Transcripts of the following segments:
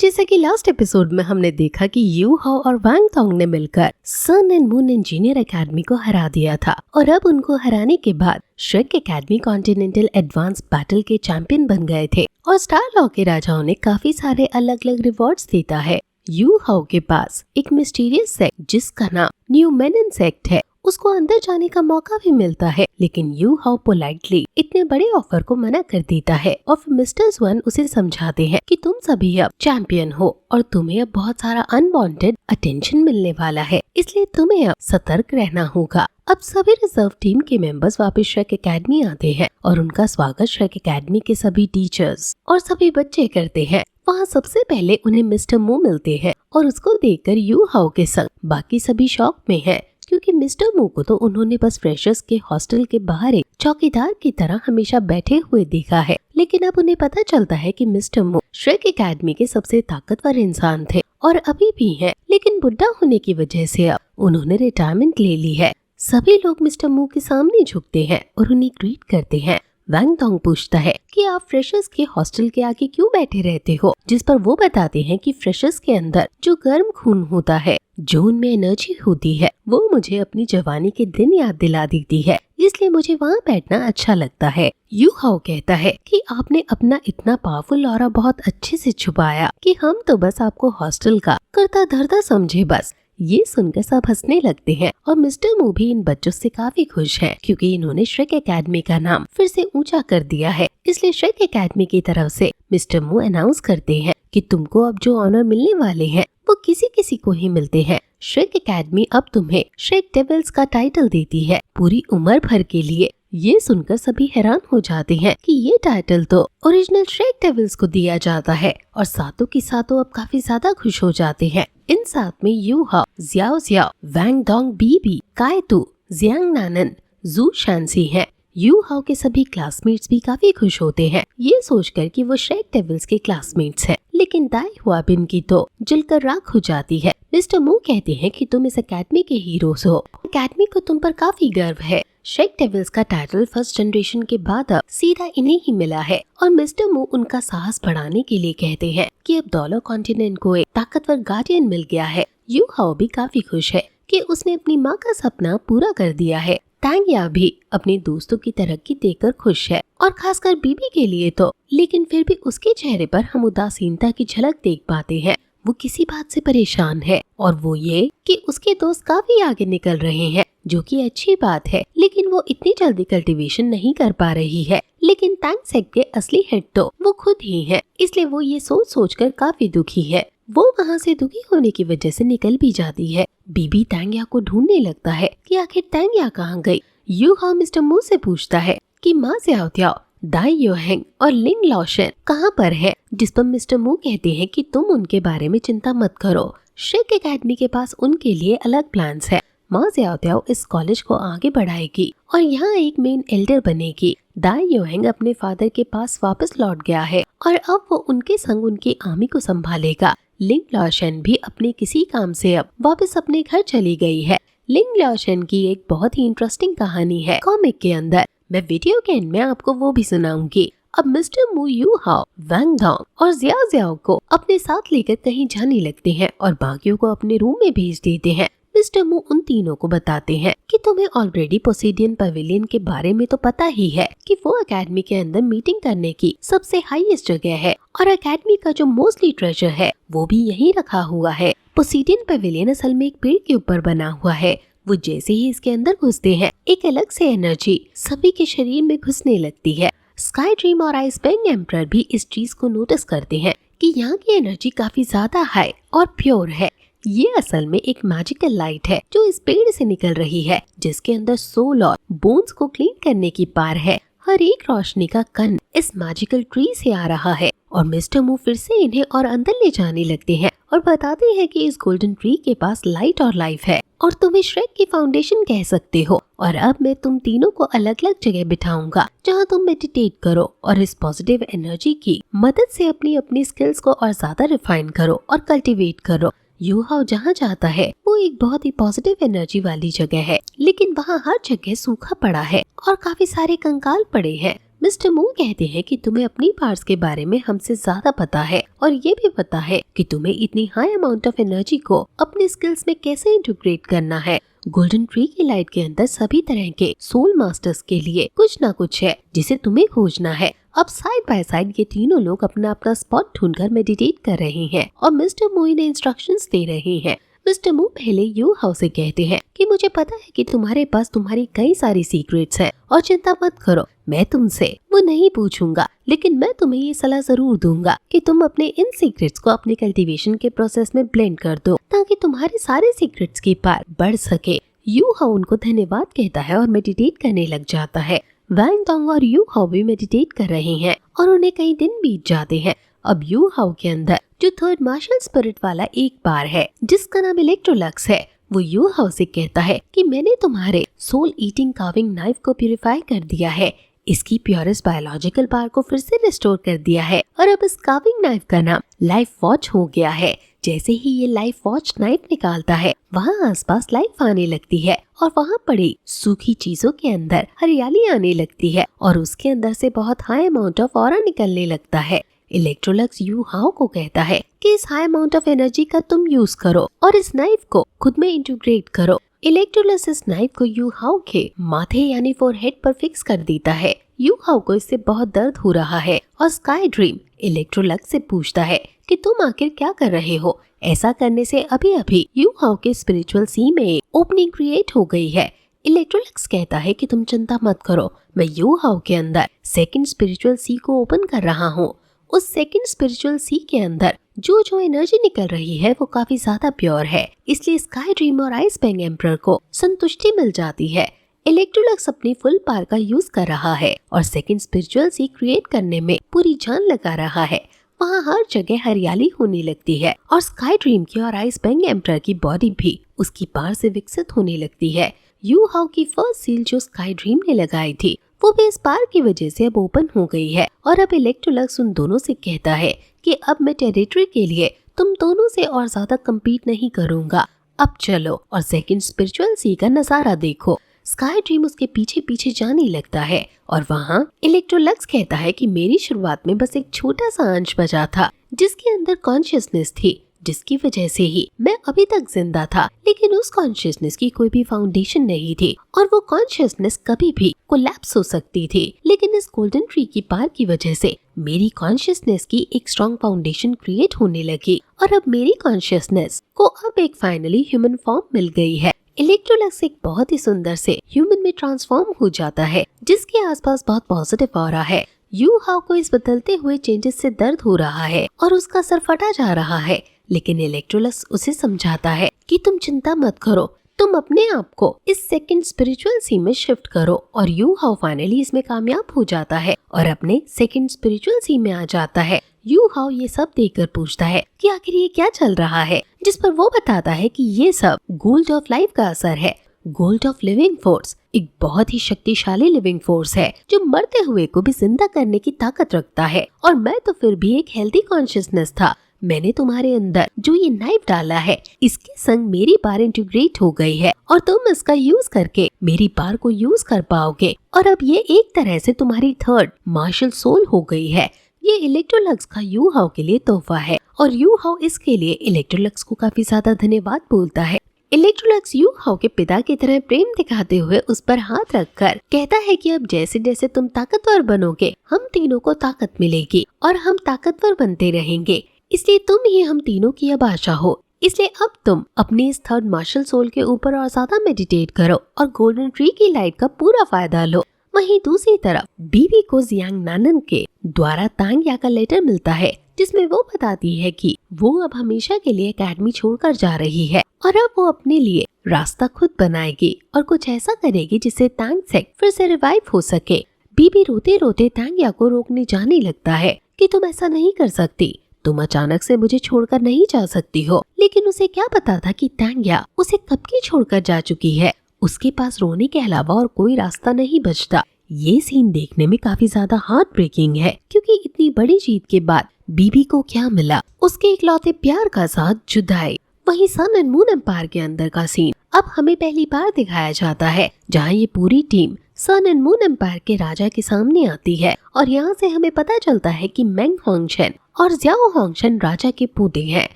जैसा कि last episode में हमने देखा कि यू हाओ और वांग तोंग ने मिलकर सन एंड मून इंजीनियर एकेडमी को हरा दिया था और अब उनको हराने के बाद Shrek academy continental advance battle के चैंपियन बन गए थे और स्टार लॉ के राजाओं ने काफी सारे अलग अलग रिवॉर्ड्स देता है। यू हाओ के पास एक मिस्टीरियस सेक्ट जिसका नाम न्यूमेनन सेक्ट है, उसको अंदर जाने का मौका भी मिलता है, लेकिन यू हाओ पोलाइटली इतने बड़े ऑफर को मना कर देता है और फिर मिस्टर वन उसे समझाते हैं कि तुम सभी अब चैंपियन हो और तुम्हें अब बहुत सारा अनवांटेड अटेंशन मिलने वाला है, इसलिए तुम्हें अब सतर्क रहना होगा। अब सभी रिजर्व टीम के मेंबर्स वापस श्रेक एकेडमी आते हैं और उनका स्वागत श्रेक एकेडमी के सभी टीचर्स और सभी बच्चे करते हैं। वहाँ सबसे पहले उन्हें मिस्टर मू मिलते हैं और उसको देखकर यू हाओ के संग बाकी सभी शॉक में हैं, क्योंकि मिस्टर मू को तो उन्होंने बस फ्रेशर्स के हॉस्टल के बाहर एक चौकीदार की तरह हमेशा बैठे हुए देखा है, लेकिन अब उन्हें पता चलता है कि मिस्टर मू श्रेक एकेडमी के सबसे ताकतवर इंसान थे और अभी भी हैं, लेकिन बुढ़ा होने की वजह से अब उन्होंने रिटायरमेंट ले ली है। सभी लोग मिस्टर मू के सामने झुकते हैं और उन्हें ग्रीट करते हैं। वांग तोंग पूछता है कि आप फ्रेशर्स के हॉस्टल के आगे क्यों बैठे रहते हो, जिस पर वो बताते हैं कि फ्रेशर्स के अंदर जो गर्म खून होता है, जो उनमें एनर्जी होती है, वो मुझे अपनी जवानी के दिन याद दिला देती है, इसलिए मुझे वहाँ बैठना अच्छा लगता है। यू हाओ कहता है कि आपने अपना इतना पावरफुल ऑरा बहुत अच्छे से छुपाया कि हम तो बस आपको हॉस्टल का करता धरता समझे बस। ये सुनकर सब हंसने लगते हैं और मिस्टर मू भी इन बच्चों से काफी खुश है, क्योंकि इन्होंने श्रेक एकेडमी का नाम फिर से ऊंचा कर दिया है। इसलिए श्रेक एकेडमी की तरफ से मिस्टर मू अनाउंस करते हैं कि तुमको अब जो ऑनर मिलने वाले हैं वो किसी किसी को ही मिलते हैं। श्रेक एकेडमी अब तुम्हें श्रेक डेविल्स का टाइटल देती है पूरी उम्र भर के लिए। ये सुनकर सभी हैरान हो जाते हैं कि ये टाइटल तो ओरिजिनल श्रेक डेविल्स को दिया जाता है और सातों की सातों अब काफी ज्यादा खुश हो जाते हैं। इन साथ में यू हाओ, जियाओ जियाओ, वांग डोंग बीबी, कायतू, जियांग नानन, जू शांसी हैं। यू हाओ के सभी क्लासमेट्स भी काफी खुश होते हैं ये सोचकर कि वो श्रेक डेविल्स के क्लासमेट्स हैं, लेकिन दाई हुआबिन की तो जलकर राख हो जाती है। मिस्टर मू कहते हैं कि तुम इस एकेडमी के हीरोज हो, एकेडमी को तुम पर काफी गर्व है। श्रेक डेविल्स का टाइटल फर्स्ट जनरेशन के बाद अब सीधा इन्हें ही मिला है और मिस्टर मू उनका साहस बढ़ाने के लिए कहते हैं कि अब डॉलर कॉन्टिनेंट को एक ताकतवर गार्डियन मिल गया है। यू हाओ भी काफी खुश है कि उसने अपनी माँ का सपना पूरा कर दिया है। तांग या भी अपने दोस्तों की तरक्की देखकर खुश है और खासकर बीबी के लिए तो, लेकिन फिर भी उसके चेहरे पर हम उदासीनता की झलक देख पाते हैं। वो किसी बात से परेशान है और वो ये कि उसके दोस्त काफी आगे निकल रहे हैं, जो कि अच्छी बात है, लेकिन वो इतनी जल्दी कल्टीवेशन नहीं कर पा रही है। लेकिन तांग सेक्ट के असली हेड तो वो खुद ही है, इसलिए वो ये सोच सोचकर काफी दुखी है। वो वहाँ से दुखी होने की वजह से निकल भी जाती है। बीबी तांग्या को ढूंढने लगता है कि आखिर तांग्या कहाँ गई। यू हाओ मिस्टर मू से पूछता है कि माँ जियाओ तियाओ, दाई योहेंग और लिंग लाओशन कहाँ पर है, जिस पर मिस्टर मू कहते हैं कि तुम उनके बारे में चिंता मत करो, श्रेक एकेडमी के पास उनके लिए अलग प्लान्स है। माँ जियाओ तियाओ इस कॉलेज को आगे बढ़ाएगी और यहाँ एक मेन एल्डर बनेगी। दाई योहेंग अपने फादर के पास वापस लौट गया है और अब वो उनके संग उनकी आर्मी को संभालेगा। लिंग लाओशन भी अपने किसी काम से अब वापस अपने घर चली गई है। लिंग लाओशन की एक बहुत ही इंटरेस्टिंग कहानी है कॉमिक के अंदर, मैं वीडियो के एंड में आपको वो भी सुनाऊंगी। अब मिस्टर मू यू हाओ, वांग डोंग और जियाओ जियाओ को अपने साथ लेकर कहीं जाने लगते हैं और बाकियों को अपने रूम में भेज देते हैं। मिस्टर मू उन तीनों को बताते हैं कि तुम्हें ऑलरेडी पोसीडियन पवेलियन के बारे में तो पता ही है कि वो एकेडमी के अंदर मीटिंग करने की सबसे हाईएस्ट जगह है और एकेडमी का जो मोस्टली ट्रेजर है वो भी यहीं रखा हुआ है। पोसीडियन पवेलियन असल में एक पेड़ के ऊपर बना हुआ है। वो जैसे ही इसके अंदर घुसते हैं एक अलग से एनर्जी सभी के शरीर में घुसने लगती है। स्काई ड्रीम और आइस बैंग एम्परर भी इस चीज को नोटिस करते हैं कि यहाँ की एनर्जी काफी ज्यादा हाई और प्योर है। ये असल में एक मैजिकल लाइट है जो इस पेड़ से निकल रही है, जिसके अंदर सोल और बोन्स को क्लीन करने की पावर है। हर एक रोशनी का कण इस मैजिकल ट्री से आ रहा है और मिस्टर मू फिर से इन्हें और अंदर ले जाने लगते हैं और बताते हैं कि इस गोल्डन ट्री के पास लाइट और लाइफ है और तुम इस श्रेक की फाउंडेशन कह सकते हो। और अब मैं तुम तीनों को अलग अलग जगह बिठाऊंगा जहाँ तुम मेडिटेट करो और इस पॉजिटिव एनर्जी की मदद से अपनी अपनी स्किल्स को और ज्यादा रिफाइन करो और कल्टीवेट करो। यू हाओ जहाँ जाता है वो एक बहुत ही पॉजिटिव एनर्जी वाली जगह है, लेकिन वहाँ हर जगह सूखा पड़ा है और काफी सारे कंकाल पड़े हैं। मिस्टर मू कहते हैं कि तुम्हें अपनी पार्ट्स के बारे में हमसे ज्यादा पता है और ये भी पता है कि तुम्हें इतनी हाई अमाउंट ऑफ एनर्जी को अपने स्किल्स में कैसे इंटीग्रेट करना है। गोल्डन ट्री की लाइट के अंदर सभी तरह के सोल मास्टर्स के लिए कुछ ना कुछ है जिसे तुम्हें खोजना है। अब साइड बाय साइड ये तीनों लोग अपना अपना स्पॉट ढूंढकर मेडिटेट कर रहे हैं और मिस्टर मू इन्हें इंस्ट्रक्शंस दे रहे हैं। मिस्टर मू पहले यू हाउ से कहते हैं कि मुझे पता है कि तुम्हारे पास तुम्हारी कई सारी सीक्रेट्स है और चिंता मत करो, मैं तुमसे वो नहीं पूछूंगा, लेकिन मैं तुम्हें ये सलाह जरूर दूंगा कि तुम अपने इन सीक्रेट्स को अपने कल्टीवेशन के प्रोसेस में ब्लेंड कर दो ताकि तुम्हारे सारे सीक्रेट्स की पार बढ़ सके। यू हाउ उनको धन्यवाद कहता है और मेडिटेट करने लग जाता है। वैंग टोंग और यू हाउ भी मेडिटेट कर रहे हैं और उन्हें कई दिन बीत जाते हैं। अब यू हाउ के अंदर जो थर्ड मार्शल स्पिरिट वाला एक बार है जिसका नाम इलेक्ट्रोलक्स है, वो यू हाउ से कहता है कि मैंने तुम्हारे सोल ईटिंग कार्विंग नाइफ को प्यूरिफाई कर दिया है, इसकी प्योरेस्ट बायोलॉजिकल पावर को फिर से रिस्टोर कर दिया है और अब इस कार्विंग नाइफ का नाम लाइफ वॉच हो गया है। जैसे ही ये लाइफ वॉच नाइफ निकालता है वहाँ आसपास लाइफ आने लगती है और वहाँ पड़ी सूखी चीजों के अंदर हरियाली आने लगती है और उसके अंदर से बहुत हाई अमाउंट ऑफ ऑरा निकलने लगता है। इलेक्ट्रोलक्स यू हाउ को कहता है कि इस हाई अमाउंट ऑफ एनर्जी का तुम यूज करो और इस नाइफ को खुद में इंटीग्रेट करो। इलेक्ट्रोलक्स इस नाइफ को यू हाउ के माथे यानी फोरहेड पर फिक्स कर देता है। यू हाउ को इससे बहुत दर्द हो रहा है और स्काई ड्रीम इलेक्ट्रोलक्स से पूछता है कि तुम आखिर क्या कर रहे हो। ऐसा करने से अभी अभी यू हाउ के स्पिरिचुअल सी में एक ओपनिंग क्रिएट हो गई है। इलेक्ट्रोलक्स कहता है कि तुम चिंता मत करो, मैं यू हाउ के अंदर सेकंड स्पिरिचुअल सी को ओपन कर रहा हूँ। उस सेकंड स्पिरिचुअल सी के अंदर जो एनर्जी निकल रही है वो काफी ज्यादा प्योर है, इसलिए स्काई ड्रीम और आइस बैंग एम्परर को संतुष्टि मिल जाती है। इलेक्ट्रोलक्स अपनी फुल पावर का यूज कर रहा है और सेकंड स्पिरिचुअल सी क्रिएट करने में पूरी जान लगा रहा है। वहाँ हर जगह हरियाली होने लगती है और स्काई ड्रीम की और आइस बैंग एम्परर की बॉडी भी उसकी पावर से विकसित होने लगती है। यू हाउ की फर्स्ट सील जो स्काई ड्रीम ने लगाई थी वो भी इस पार की वजह से अब ओपन हो गई है और अब इलेक्ट्रोलक्स उन दोनों से कहता है कि अब मैं टेरिटरी के लिए तुम दोनों से और ज्यादा कम्पीट नहीं करूंगा, अब चलो और सेकंड स्पिरिचुअल सी का नजारा देखो। स्काई ड्रीम उसके पीछे पीछे जाने लगता है और वहाँ इलेक्ट्रोलक्स कहता है कि मेरी शुरुआत में बस एक छोटा सा अंश बचा था जिसके अंदर कॉन्शियसनेस थी, जिसकी वजह से ही मैं अभी तक जिंदा था, लेकिन उस कॉन्शियसनेस की कोई भी फाउंडेशन नहीं थी और वो कॉन्शियसनेस कभी भी कोलैप्स हो सकती थी। लेकिन इस गोल्डन ट्री की पार की वजह से मेरी कॉन्शियसनेस की एक स्ट्रॉन्ग फाउंडेशन क्रिएट होने लगी और अब मेरी कॉन्शियसनेस को अब एक फाइनली ह्यूमन फॉर्म मिल गई है। इलेक्ट्रोलक्स एक बहुत ही सुंदर से ह्यूमन में ट्रांसफॉर्म हो जाता है जिसके आसपास बहुत पॉजिटिव ऑरा है। यू हाउ को इस बदलते हुए चेंजेस से दर्द हो रहा है और उसका सर फटा जा रहा है, लेकिन इलेक्ट्रोलक्स उसे समझाता है कि तुम चिंता मत करो, तुम अपने आप को इस सेकंड स्पिरिचुअल सी में शिफ्ट करो और यू हाउ फाइनली इसमें कामयाब हो जाता है और अपने सेकंड स्पिरिचुअल सी में आ जाता है। यू हाउ ये सब देखकर पूछता है कि आखिर ये क्या चल रहा है, जिस पर वो बताता है कि ये सब गोल्ड ऑफ लाइफ का असर है। गोल्ड ऑफ लिविंग फोर्स एक बहुत ही शक्तिशाली लिविंग फोर्स है जो मरते हुए को भी जिंदा करने की ताकत रखता है और मैं तो फिर भी एक हेल्दी कॉन्शियसनेस था। मैंने तुम्हारे अंदर जो ये नाइफ डाला है इसके संग मेरी पावर इंटीग्रेट हो गई है और तुम इसका यूज करके मेरी पावर को यूज कर पाओगे और अब ये एक तरह से तुम्हारी थर्ड मार्शल सोल हो गई है। ये इलेक्ट्रोलक्स का यू हाउ के लिए तोहफा है और यू हाउ इसके लिए इलेक्ट्रोलक्स को काफी ज्यादा धन्यवाद बोलता है। इलेक्ट्रोलक्स यू हाउ के पिता की तरह प्रेम दिखाते हुए उस पर हाथ रखकर कहता है कि अब जैसे जैसे तुम ताकतवर बनोगे हम तीनों को ताकत मिलेगी और हम ताकतवर बनते रहेंगे, इसलिए तुम ही हम तीनों की अब आशा हो। इसलिए अब तुम अपनी इस थर्ड मार्शल सोल के ऊपर और ज्यादा मेडिटेट करो और गोल्डन ट्री की लाइट का पूरा फायदा लो। वहीं दूसरी तरफ बीबी को जियांग नानन के द्वारा तांग या का लेटर मिलता है जिसमें वो बताती है कि वो अब हमेशा के लिए एकेडमी छोड़कर जा रही है और अब वो अपने लिए रास्ता खुद बनाएगी और कुछ ऐसा करेगी जिससे तांग सेक्ट फिर से रिवाइव हो सके। बीबी रोते रोते तांग या को रोकने जाने लगता है कि तुम ऐसा नहीं कर सकती, तुम अचानक से मुझे छोड़कर नहीं जा सकती हो। लेकिन उसे क्या पता था कि तांग्या उसे कब की छोड़कर जा चुकी है। उसके पास रोने के अलावा और कोई रास्ता नहीं बचता। ये सीन देखने में काफी ज्यादा हार्ट ब्रेकिंग है क्योंकि इतनी बड़ी जीत के बाद बीबी को क्या मिला, उसके इकलौते प्यार का साथ जुदाई। वहीं सन एंड मून एम्पायर के अंदर का सीन अब हमें पहली बार दिखाया जाता है जहाँ ये पूरी team sun and moon empire के राजा के सामने आती है और यहाँ से हमें पता चलता है कि मेंग होंगशन और ज्याओ होंगशन राजा के पोते हैं।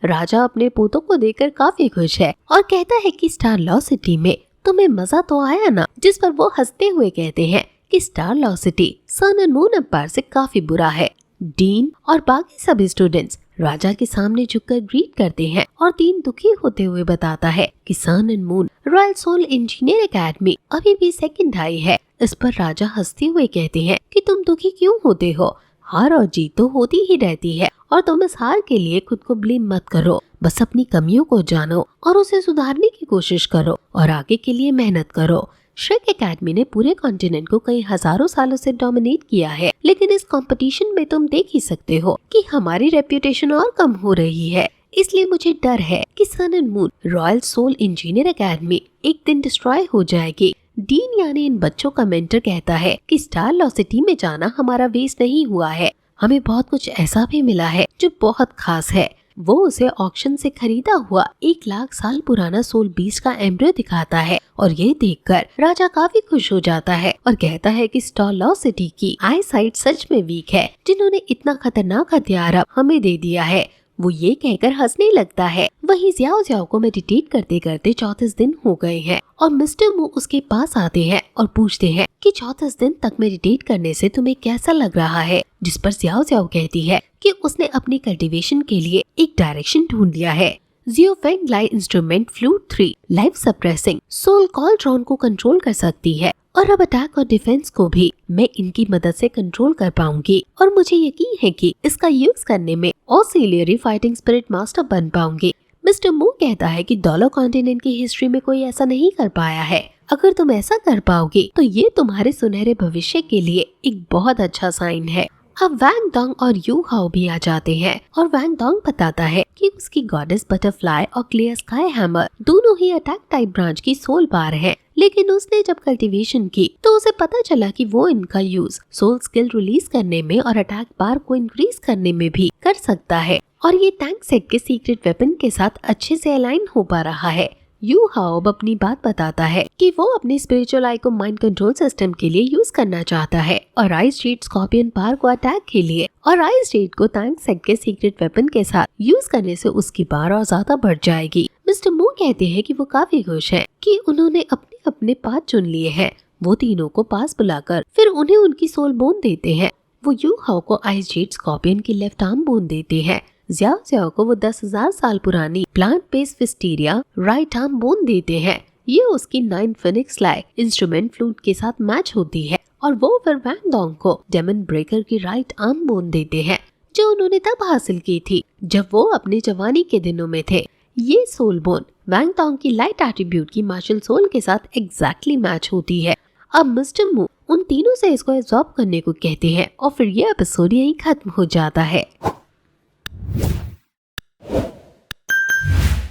राजा अपने पोतों को देखकर काफी खुश है और कहता है कि स्टार लॉ सिटी में तुम्हें मजा तो आया ना, जिस पर वो हंसते हुए कहते हैं कि star law city sun and moon empire से काफी बुरा है। डीन और बाकी सभी स्टूडेंट्स राजा के सामने झुककर ग्रीट करते हैं और डीन दुखी होते हुए बताता है कि sun and moon royal soul engineer academy अभी भी सेकंड आई है। इस पर राजा हंसते हुए कहते हैं कि तुम दुखी क्यों होते हो, हार और जीत तो होती ही रहती है और तुम इस हार के लिए खुद को ब्लेम मत करो, बस अपनी कमियों को जानो और उसे सुधारने की कोशिश करो और आगे के लिए मेहनत करो। श्रेक एकेडमी ने पूरे कॉन्टिनेंट को कई हजारों सालों से डोमिनेट किया है, लेकिन इस कंपटीशन में तुम देख ही सकते हो कि हमारी रेप्यूटेशन और कम हो रही है। इसलिए मुझे डर है कि sun and moon royal soul engineer academy एक दिन डिस्ट्रॉय हो जाएगी। डीन यानी इन बच्चों का मेंटर कहता है कि स्टार लॉ सिटी में जाना हमारा वेस्ट नहीं हुआ है, हमें बहुत कुछ ऐसा भी मिला है जो बहुत खास है। वो उसे ऑक्शन से खरीदा हुआ 1 लाख साल पुराना सोल बीस्ट का एम्ब्रियो दिखाता है और ये देखकर राजा काफी खुश हो जाता है और कहता है कि स्टार लॉ सिटी की आई साइट सच में वीक है, जिन्होंने इतना खतरनाक हथियार अब हमें दे दिया है। वो ये कहकर हंसने लगता है। वहीं ज्याओ ज्याओ को मेडिटेट करते करते 34 दिन हो गए हैं और मिस्टर मू उसके पास आते हैं और पूछते हैं कि 34 दिन तक मेडिटेट करने से तुम्हें कैसा लग रहा है, जिस पर ज्याओ ज्याओ कहती है कि उसने अपनी कल्टीवेशन के लिए एक डायरेक्शन ढूंढ लिया है। जियो फेंग लाई instrument flute 3 life suppressing soul कॉल्ट्रॉन को कंट्रोल कर सकती है और अब अटैक और डिफेंस को भी मैं इनकी मदद से कंट्रोल कर पाऊंगी और मुझे यकीन है कि इसका यूज करने में ऑसिलियरी फाइटिंग स्पिरिट मास्टर बन पाऊंगी। मिस्टर मू कहता है कि डॉलर कॉन्टिनेंट की हिस्ट्री में कोई ऐसा नहीं कर पाया है। अगर तुम ऐसा कर पाओगे तो ये तुम्हारे सुनहरे भविष्य के लिए एक बहुत अच्छा साइन है। अब वैंग डोंग और यू हाओ भी आ जाते हैं और वैंग डोंग बताता है कि उसकी गॉडेस बटरफ्लाई और क्लियर स्काई हैमर दोनों ही अटैक टाइप ब्रांच की सोल बार हैं, लेकिन उसने जब कल्टीवेशन की तो उसे पता चला कि वो इनका यूज सोल स्किल रिलीज करने में और अटैक बार को इंक्रीज करने में भी कर सकता है और ये टैंक सेट के सीक्रेट वेपन के साथ अच्छे से अलाइन हो पा रहा है। यू हाओ अपनी बात बताता है कि वो अपने स्पिरिचुअल आई को माइंड कंट्रोल सिस्टम के लिए यूज करना चाहता है और आइस जेड स्कॉर्पियन बार को अटैक के लिए और आइस जेड को टैंक सेट के सीक्रेट वेपन के साथ यूज करने से उसकी बार और ज्यादा बढ़ जाएगी। मिस्टर मू कहते हैं कि वो काफी खुश हैं कि उन्होंने अपने अपने पाथ चुन लिए हैं। वो तीनों को पास बुलाकर फिर उन्हें उनकी सोल बोन देते हैं। वो यू हाओ को आइस जेड स्कॉर्पियन की लेफ्ट आर्म बोन देते हैं। ज्याओ ज्याओ को वो 10,000 साल पुरानी plant based wisteria right arm bone देते हैं। ये उसकी 9 फिनिक्स लाई इंस्ट्रूमेंट फ्लूट के साथ मैच होती है और वो फिर वैंग डोंग को डेमन ब्रेकर की राइट आर्म बोन देते हैं, जो उन्होंने तब हासिल की थी जब वो अपने जवानी के दिनों में थे। ये सोल बोन वैंग डोंग की लाइट एट्रीब्यूट की मार्शल सोल के साथ एग्जैक्टली मैच होती है। अब मिस्टर मू उन तीनों से इसको एब्जॉर्ब करने को कहते हैं और फिर ये एपिसोड यहीं खत्म हो जाता है।